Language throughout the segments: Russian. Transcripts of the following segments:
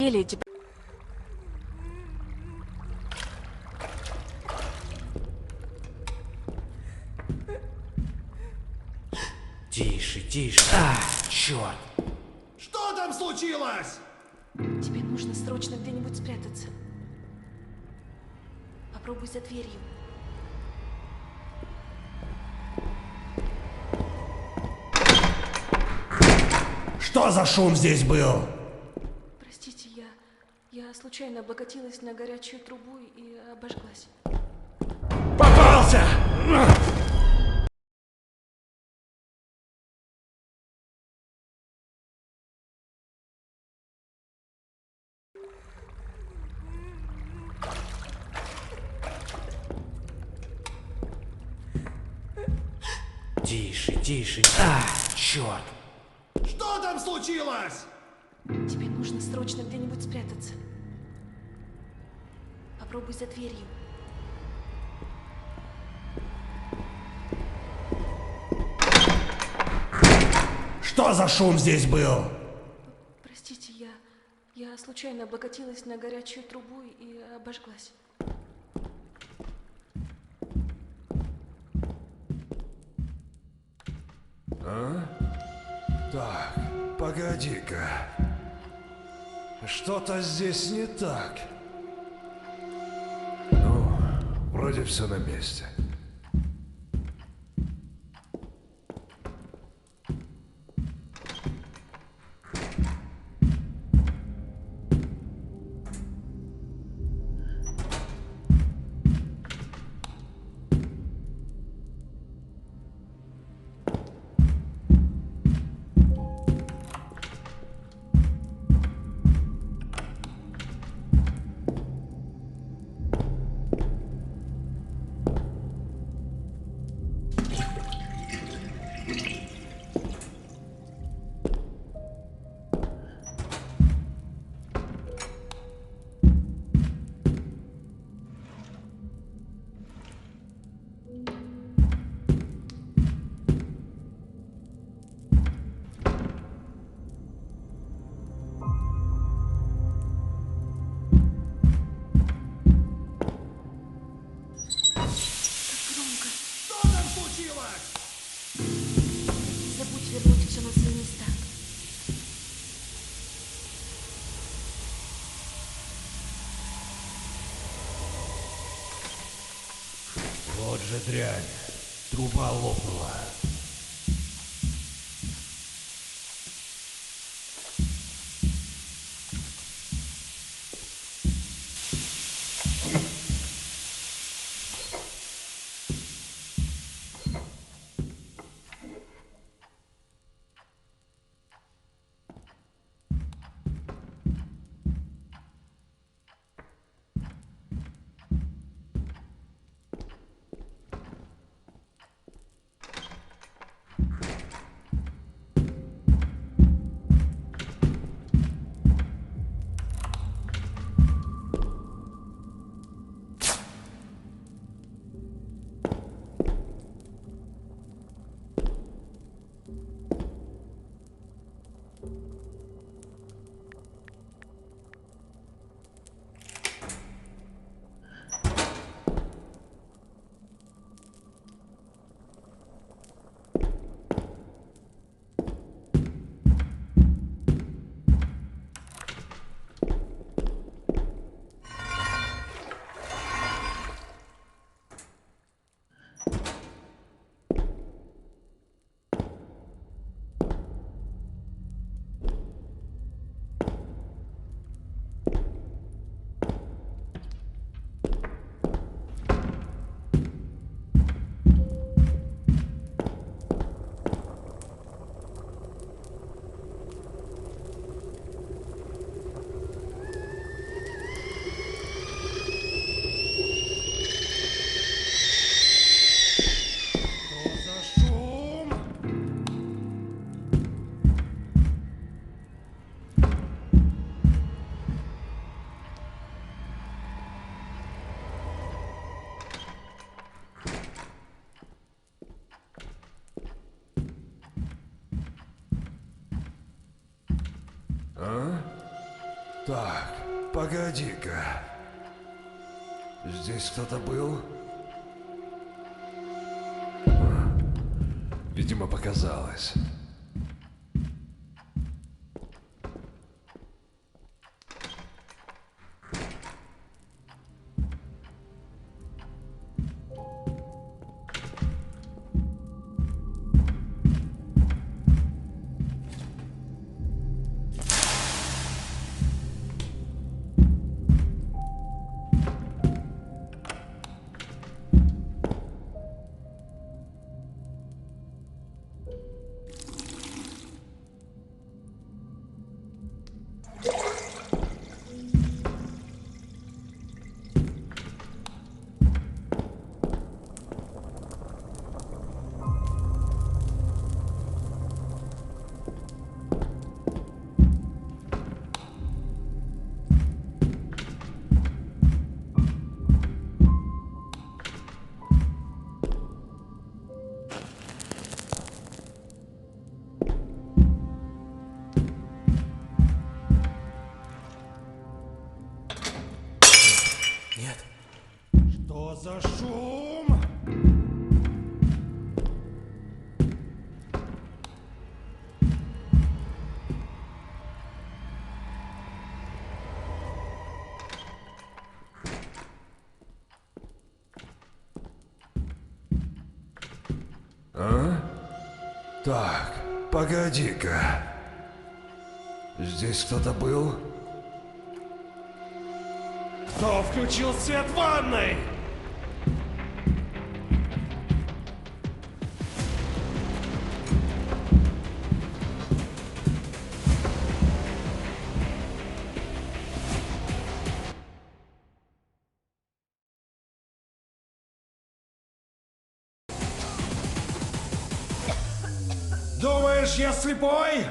надоели эти... Тише, тише. Черт. Что там случилось? Тебе нужно срочно где-нибудь спрятаться. Попробуй за дверью. Что за шум здесь был? Простите, я случайно облокотилась на горячую трубу и обожглась. Попался! Тише, тише. Черт. Что там случилось? Тебе нужно срочно где-нибудь спрятаться. Попробуй за дверью. Что за шум здесь был? Простите, я случайно облокотилась на горячую трубу и обожглась. Так, погоди-ка. Что-то здесь не так. Ну, вроде все на месте. Громко. Что там случилось? Не забудь вернуть все на свои места. Вот же дрянь. Труба лопнула. Так, погоди-ка. Здесь кто-то был? Видимо, показалось. Нет. Что за шум? А? Так, погоди-ка. Здесь кто-то был? Кто включил свет в ванной? Думаешь, я слепой?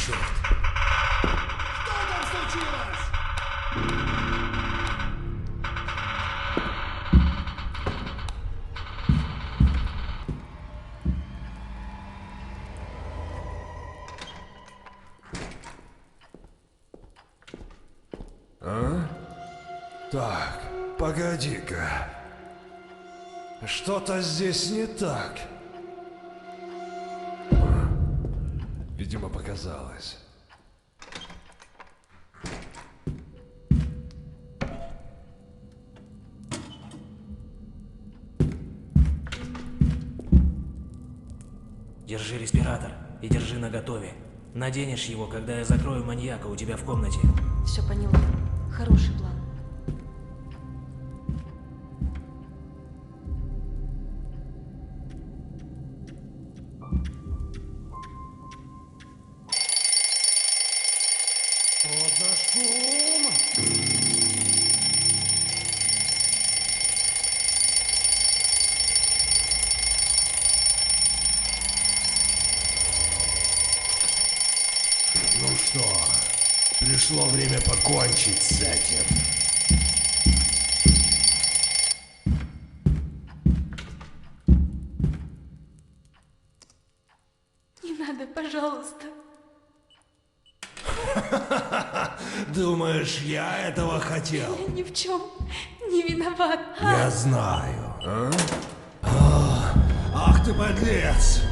Что там случилось? А? Так, погоди-ка. Что-то здесь не так. Видимо, показалось. Держи респиратор и держи наготове. Наденешь его, когда я закрою маньяка у тебя в комнате. Все поняла. Хороший план. Что за шум? Ну что, пришло время покончить с этим. надо, пожалуйста. Думаешь, я этого хотел? Я ни в чем не виноват. Я знаю. Ах ты подлец!